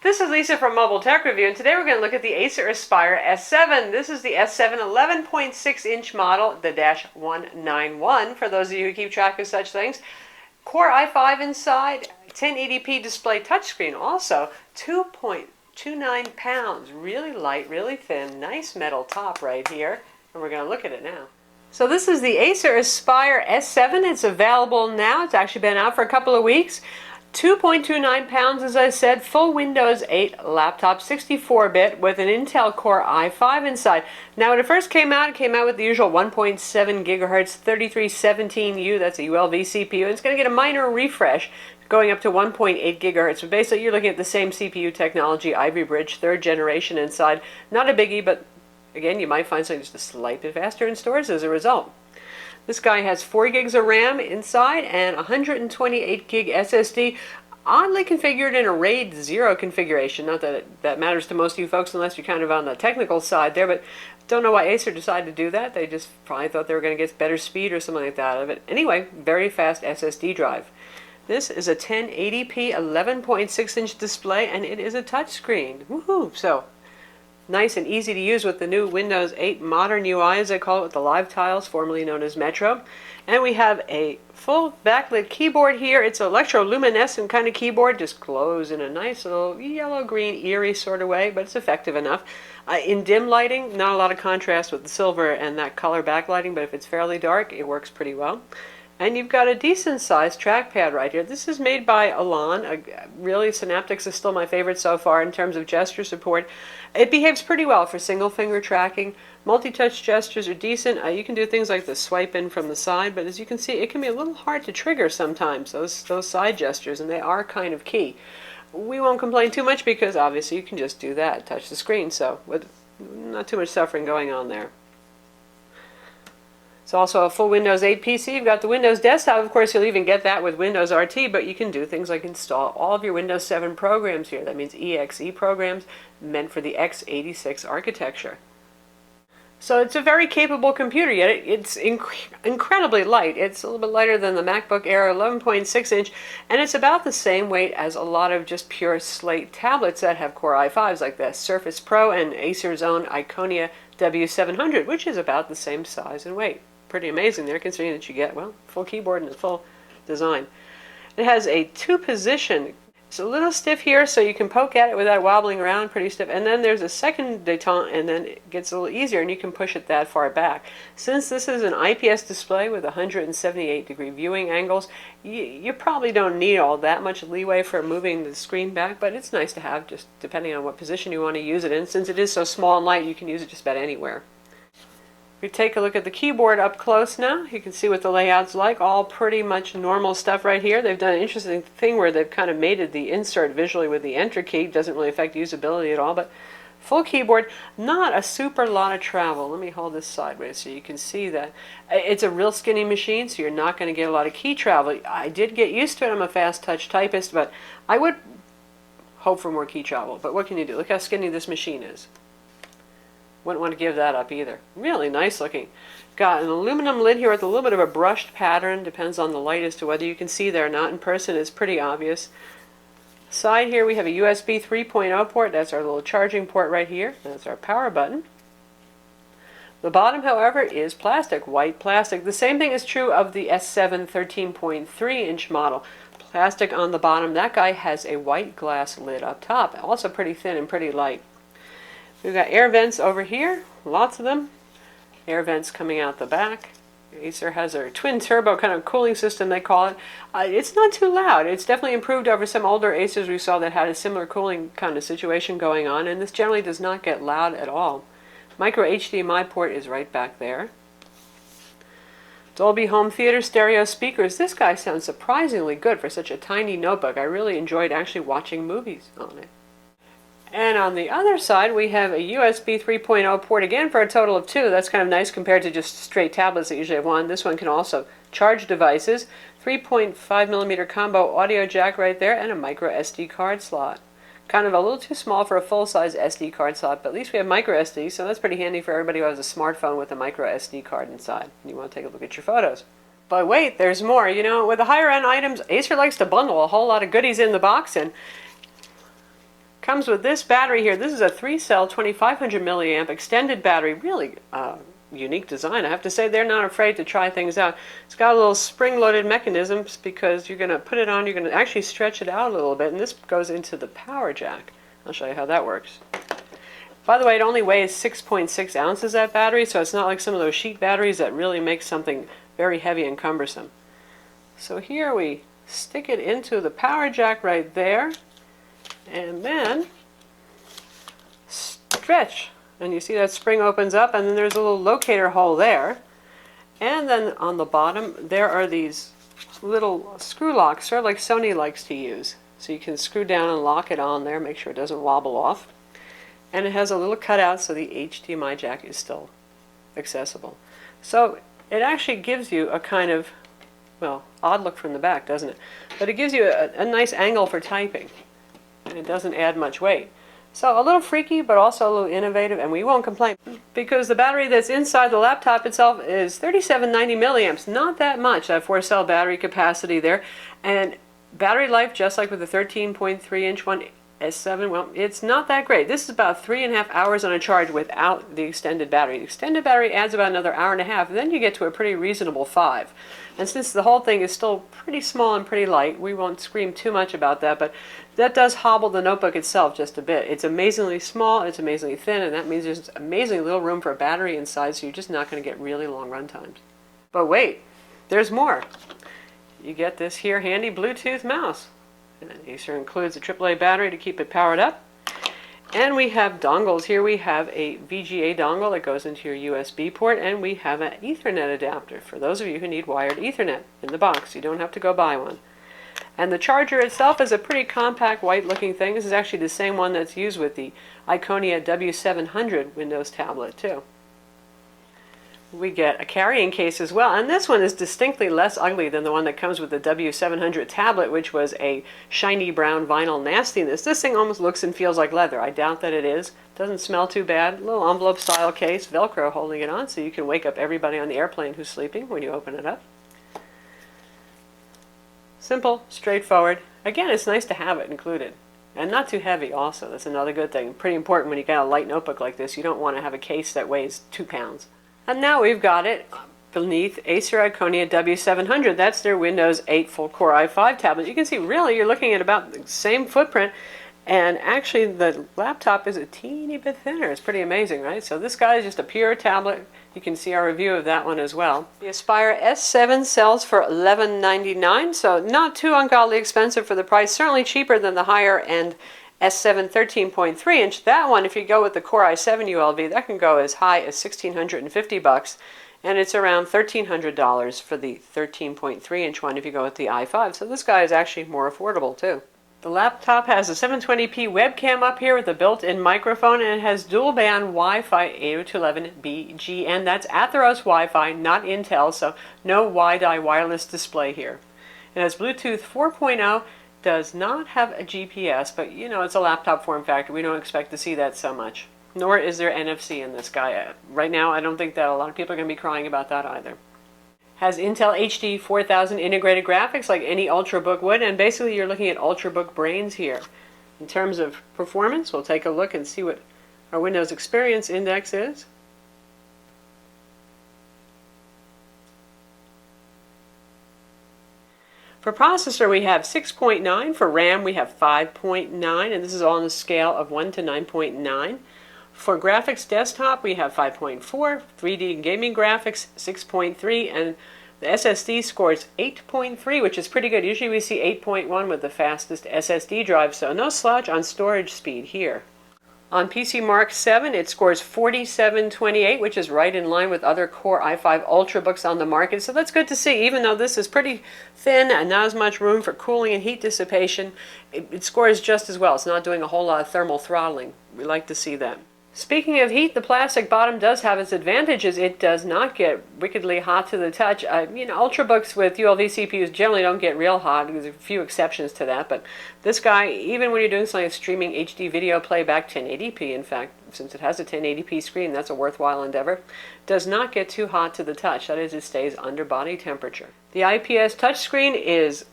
This is Lisa from Mobile Tech Review, and today we're going to look at the Acer Aspire S7. This is the S7 11.6-inch model, the Dash 191, for those of you who keep track of such things. Core i5 inside, 1080p display touchscreen, also 2.29 pounds, really light, really thin, nice metal top right here, and we're going to look at it now. So this is the Acer Aspire S7. It's available now. It's actually been out for a couple of weeks. 2.29 pounds, as I said, full Windows 8 laptop, 64-bit with an Intel Core i5 inside. Now, when it first came out, it came out with the usual 1.7 gigahertz 3317U, that's a ULV CPU, and it's going to get a minor refresh going up to 1.8 gigahertz. So basically, you're looking at the same CPU technology, Ivy Bridge, 3rd generation inside. Not a biggie, but again, you might find something just a slight bit faster in stores as a result. This guy has 4 gigs of RAM inside and 128 gig SSD, oddly configured in a RAID 0 configuration. Not that that matters to most of you folks unless you're kind of on the technical side there, but don't know why Acer decided to do that. They just probably thought they were going to get better speed or something like that out of it. Anyway, very fast SSD drive. This is a 1080p 11.6-inch display, and it is a touchscreen. Woohoo! So, nice and easy to use with the new Windows 8 modern UI, as they call it, with the live tiles, formerly known as Metro. And we have a full backlit keyboard here. It's an electroluminescent kind of keyboard, just glows in a nice little yellow-green, eerie sort of way, but it's effective enough. In dim lighting, not a lot of contrast with the silver and that color backlighting, but if it's fairly dark, it works pretty well. And you've got a decent-sized trackpad right here. This is made by Elan. Really, Synaptics is still my favorite so far in terms of gesture support. It behaves pretty well for single-finger tracking. Multi-touch gestures are decent. You can do things like the swipe in from the side, but as you can see, it can be a little hard to trigger sometimes, those side gestures, and they are kind of key. We won't complain too much because obviously you can just do that, touch the screen, so with not too much suffering going on there. It's also a full Windows 8 PC. You've got the Windows desktop. Of course, you'll even get that with Windows RT, but you can do things like install all of your Windows 7 programs here. That means EXE programs meant for the x86 architecture. So it's a very capable computer, yet it's incredibly light. It's a little bit lighter than the MacBook Air 11.6-inch, and it's about the same weight as a lot of just pure slate tablets that have Core i5s like the Surface Pro and Acer's own Iconia W700, which is about the same size and weight. Pretty amazing there, considering that you get, well, full keyboard and a full design. It has a 2-position. It's a little stiff here, so you can poke at it without wobbling around, pretty stiff. And then there's a second détente, and then it gets a little easier, and you can push it that far back. Since this is an IPS display with 178-degree viewing angles, you probably don't need all that much leeway for moving the screen back, but it's nice to have, just depending on what position you want to use it in. Since it is so small and light, you can use it just about anywhere. We take a look at the keyboard up close now. You can see what the layout's like. All pretty much normal stuff right here. They've done an interesting thing where they've kind of mated the insert visually with the enter key. Doesn't really affect usability at all, but full keyboard. Not a super lot of travel. Let me hold this sideways so you can see that. It's a real skinny machine, so you're not going to get a lot of key travel. I did get used to it. I'm a fast touch typist, but I would hope for more key travel. But what can you do? Look how skinny this machine is. Wouldn't want to give that up either. Really nice looking. Got an aluminum lid here with a little bit of a brushed pattern. Depends on the light as to whether you can see there or not. In person, it's pretty obvious. Side here we have a USB 3.0 port. That's our little charging port right here. That's our power button. The bottom, however, is plastic, white plastic. The same thing is true of the S7 13.3-inch model. Plastic on the bottom. That guy has a white glass lid up top. Also pretty thin and pretty light. We've got air vents over here, lots of them. Air vents coming out the back. Acer has their twin turbo kind of cooling system, they call it. It's not too loud. It's definitely improved over some older Acers we saw that had a similar cooling kind of situation going on, and this generally does not get loud at all. Micro HDMI port is right back there. Dolby Home Theater stereo speakers. This guy sounds surprisingly good for such a tiny notebook. I really enjoyed actually watching movies on it. And on the other side, we have a USB 3.0 port again for a total of 2. That's kind of nice compared to just straight tablets that usually have one. This one can also charge devices. 3.5mm combo audio jack right there, and a microSD card slot. Kind of a little too small for a full-size SD card slot, but at least we have microSD, so that's pretty handy for everybody who has a smartphone with a microSD card inside. And you want to take a look at your photos. But wait, there's more. You know, with the higher-end items, Acer likes to bundle a whole lot of goodies in the box, and Comes with this battery here. This is a 3-cell 2500 milliamp extended battery. Really unique design. I have to say they're not afraid to try things out. It's got a little spring-loaded mechanisms because you're going to put it on, you're going to actually stretch it out a little bit, and this goes into the power jack. I'll show you how that works. By the way, it only weighs 6.6 ounces, that battery, so it's not like some of those sheet batteries that really make something very heavy and cumbersome. So here we stick it into the power jack right there, and then stretch. And you see that spring opens up, and then there's a little locator hole there. And then on the bottom, there are these little screw locks, sort of like Sony likes to use. So you can screw down and lock it on there, make sure it doesn't wobble off. And it has a little cutout so the HDMI jack is still accessible. So it actually gives you a kind of, well, odd look from the back, doesn't it? But it gives you a nice angle for typing. And it doesn't add much weight. So a little freaky, but also a little innovative, and we won't complain because the battery that's inside the laptop itself is 3790 milliamps. Not that much, that 4-cell battery capacity there. And battery life, just like with the 13.3-inch one, S7, well, it's not that great. This is about 3.5 hours on a charge without the extended battery. The extended battery adds about another hour and a half, and then you get to a pretty reasonable 5. And since the whole thing is still pretty small and pretty light, we won't scream too much about that, but that does hobble the notebook itself just a bit. It's amazingly small, it's amazingly thin, and that means there's amazingly little room for a battery inside, so you're just not going to get really long run times. But wait, there's more. You get this here handy Bluetooth mouse. And Acer includes a AAA battery to keep it powered up. And we have dongles. Here we have a VGA dongle that goes into your USB port, and we have an Ethernet adapter for those of you who need wired Ethernet in the box. You don't have to go buy one. And the charger itself is a pretty compact white-looking thing. This is actually the same one that's used with the Iconia W700 Windows tablet too. We get a carrying case as well, and this one is distinctly less ugly than the one that comes with the W700 tablet, which was a shiny brown vinyl nastiness. This thing almost looks and feels like leather. I doubt that it is. Doesn't smell too bad. A little envelope style case, Velcro holding it on so you can wake up everybody on the airplane who's sleeping when you open it up. Simple, straightforward. Again, it's nice to have it included. And not too heavy also. That's another good thing. Pretty important when you got a light notebook like this. You don't want to have a case that weighs 2 pounds. And now we've got it beneath Acer Iconia W700. That's their Windows 8 full Core i5 tablet. You can see really you're looking at about the same footprint, and actually the laptop is a teeny bit thinner. It's pretty amazing, right? So this guy is just a pure tablet. You can see our review of that one as well. The Aspire S7 sells for $11.99, so not too ungodly expensive for the price. Certainly cheaper than the higher end S7 13.3-inch. That one, if you go with the Core i7 ULV, that can go as high as $1,650, and it's around $1,300 for the 13.3-inch one if you go with the i5. So this guy is actually more affordable too. The laptop has a 720p webcam up here with a built-in microphone, and it has dual-band Wi-Fi 802.11b GN. That's Atheros Wi-Fi, not Intel, so no WiDi wireless display here. It has Bluetooth 4.0. Does not have a GPS, but you know, it's a laptop form factor. We don't expect to see that so much. Nor is there NFC in this guy. Right now, I don't think that a lot of people are going to be crying about that either. Has Intel HD 4000 integrated graphics like any Ultrabook would, and basically you're looking at Ultrabook brains here. In terms of performance, we'll take a look and see what our Windows Experience Index is. For processor, we have 6.9. For RAM, we have 5.9, and this is all on the scale of 1 to 9.9. For graphics desktop, we have 5.4. 3D gaming graphics, 6.3, and the SSD scores 8.3, which is pretty good. Usually we see 8.1 with the fastest SSD drive, so no slouch on storage speed here. On PC Mark 7, it scores 4728, which is right in line with other Core i5 Ultrabooks on the market. So that's good to see. Even though this is pretty thin and not as much room for cooling and heat dissipation, it scores just as well. It's not doing a whole lot of thermal throttling. We like to see that. Speaking of heat, the plastic bottom does have its advantages. It does not get wickedly hot to the touch. Ultrabooks with ULV CPUs generally don't get real hot. There's a few exceptions to that, but this guy, even when you're doing something like streaming HD video playback 1080p, in fact, since it has a 1080p screen, that's a worthwhile endeavor, does not get too hot to the touch. That is, it stays under body temperature. The IPS touchscreen is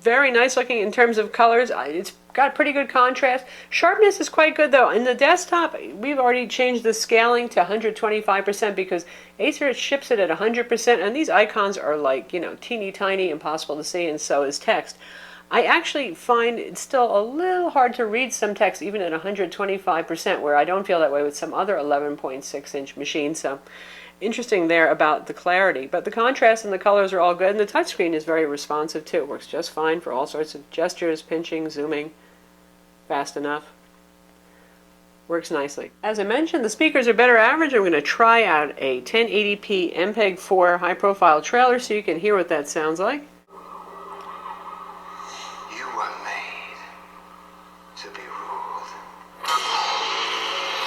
Very nice looking in terms of colors. It's got pretty good contrast. Sharpness is quite good though. In the desktop, we've already changed the scaling to 125% because Acer ships it at 100%, and these icons are like, teeny tiny, impossible to see, and so is text. I actually find it's still a little hard to read some text even at 125%, where I don't feel that way with some other 11.6-inch machines. So interesting there about the clarity. But the contrast and the colors are all good, and the touchscreen is very responsive too. It works just fine for all sorts of gestures, pinching, zooming, fast enough. Works nicely. As I mentioned, the speakers are better average. I'm going to try out a 1080p MPEG-4 high-profile trailer so you can hear what that sounds like.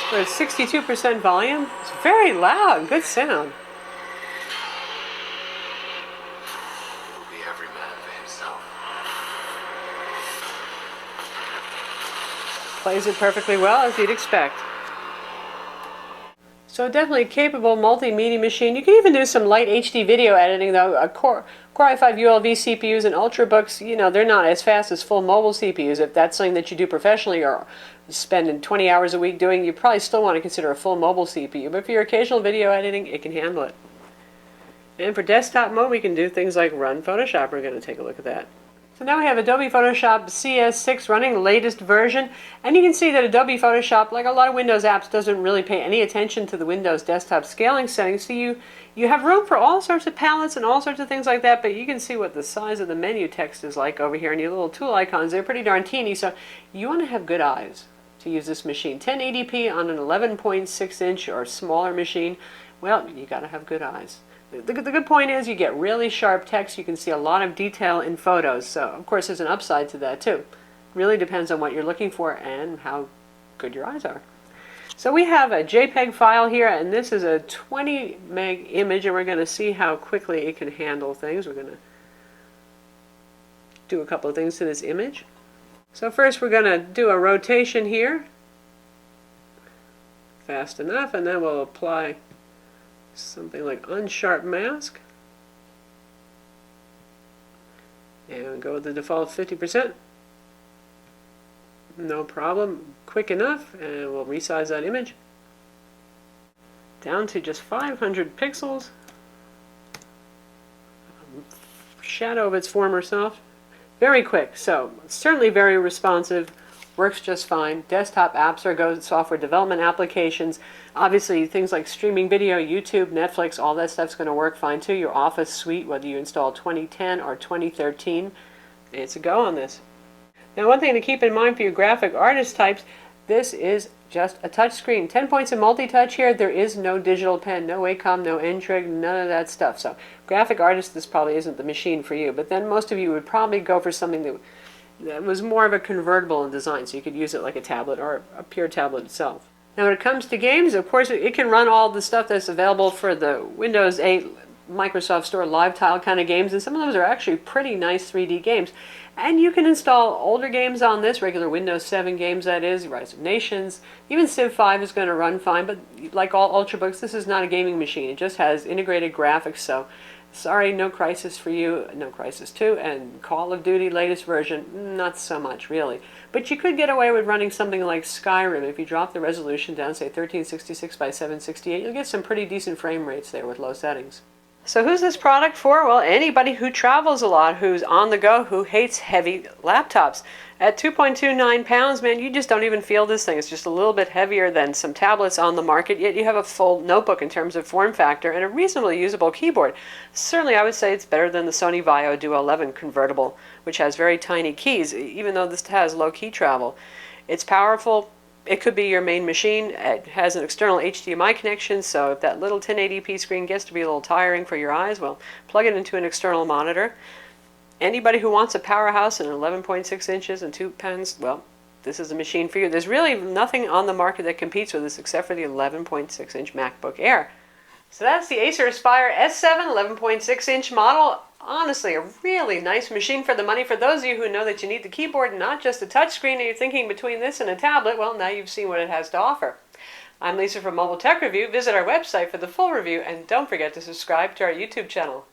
But it's 62% volume. It's very loud. Good sound. It will be every man for himself. Plays it perfectly well, as you'd expect. So definitely a capable multimedia machine. You can even do some light HD video editing though. A Core i5 ULV CPUs and Ultrabooks, they're not as fast as full mobile CPUs. If that's something that you do professionally or spending 20 hours a week doing, you probably still want to consider a full mobile CPU. But for your occasional video editing, it can handle it. And for desktop mode, we can do things like run Photoshop. We're going to take a look at that. So now we have Adobe Photoshop CS6 running, the latest version, and you can see that Adobe Photoshop, like a lot of Windows apps, doesn't really pay any attention to the Windows desktop scaling settings. So you have room for all sorts of palettes and all sorts of things like that, but you can see what the size of the menu text is like over here, and your little tool icons, they're pretty darn teeny, so you want to have good eyes to use this machine. 1080p on an 11.6-inch or smaller machine, well, you got to have good eyes. The good point is you get really sharp text. You can see a lot of detail in photos. So, of course, there's an upside to that, too. Really depends on what you're looking for and how good your eyes are. So we have a JPEG file here, and this is a 20 meg image, and we're going to see how quickly it can handle things. We're going to do a couple of things to this image. So first we're going to do a rotation here. Fast enough, and then we'll apply something like unsharp mask, and go with the default 50%. No problem, quick enough, and we'll resize that image down to just 500 pixels. Shadow of its former self. Very quick, so certainly very responsive. Works just fine. Desktop apps are good, software development applications. Obviously, things like streaming video, YouTube, Netflix, all that stuff's going to work fine too. Your Office suite, whether you install 2010 or 2013, it's a go on this. Now, one thing to keep in mind for your graphic artist types, this is just a touch screen. 10 points of multi-touch here. There is no digital pen, no Wacom, no N-Trig, none of that stuff. So, graphic artist, this probably isn't the machine for you. But then most of you would probably go for something that was more of a convertible in design, so you could use it like a tablet or a pure tablet itself. Now when it comes to games, of course, it can run all the stuff that's available for the Windows 8 Microsoft Store live tile kind of games, and some of those are actually pretty nice 3D games. And you can install older games on this, regular Windows 7 games that is, Rise of Nations. Even Civ 5 is going to run fine, but like all Ultrabooks, this is not a gaming machine. It just has integrated graphics, so sorry, no Crysis for you, no Crysis 2, and Call of Duty latest version, not so much really. But you could get away with running something like Skyrim. If you drop the resolution down, say 1366 by 768, you'll get some pretty decent frame rates there with low settings. So who's this product for? Well, anybody who travels a lot, who's on the go, who hates heavy laptops. At 2.29 pounds, man, you just don't even feel this thing. It's just a little bit heavier than some tablets on the market, yet you have a full notebook in terms of form factor and a reasonably usable keyboard. Certainly, I would say it's better than the Sony Vaio Duo 11 convertible, which has very tiny keys, even though this has low key travel. It's powerful. It could be your main machine. It has an external HDMI connection, so if that little 1080p screen gets to be a little tiring for your eyes, well, plug it into an external monitor. Anybody who wants a powerhouse and 11.6 inches and 2 pens, well, this is a machine for you. There's really nothing on the market that competes with this except for the 11.6-inch MacBook Air. So that's the Acer Aspire S7 11.6-inch model. Honestly, a really nice machine for the money. For those of you who know that you need the keyboard, not just a touchscreen, and you're thinking between this and a tablet, well, now you've seen what it has to offer. I'm Lisa from Mobile Tech Review. Visit our website for the full review, and don't forget to subscribe to our YouTube channel.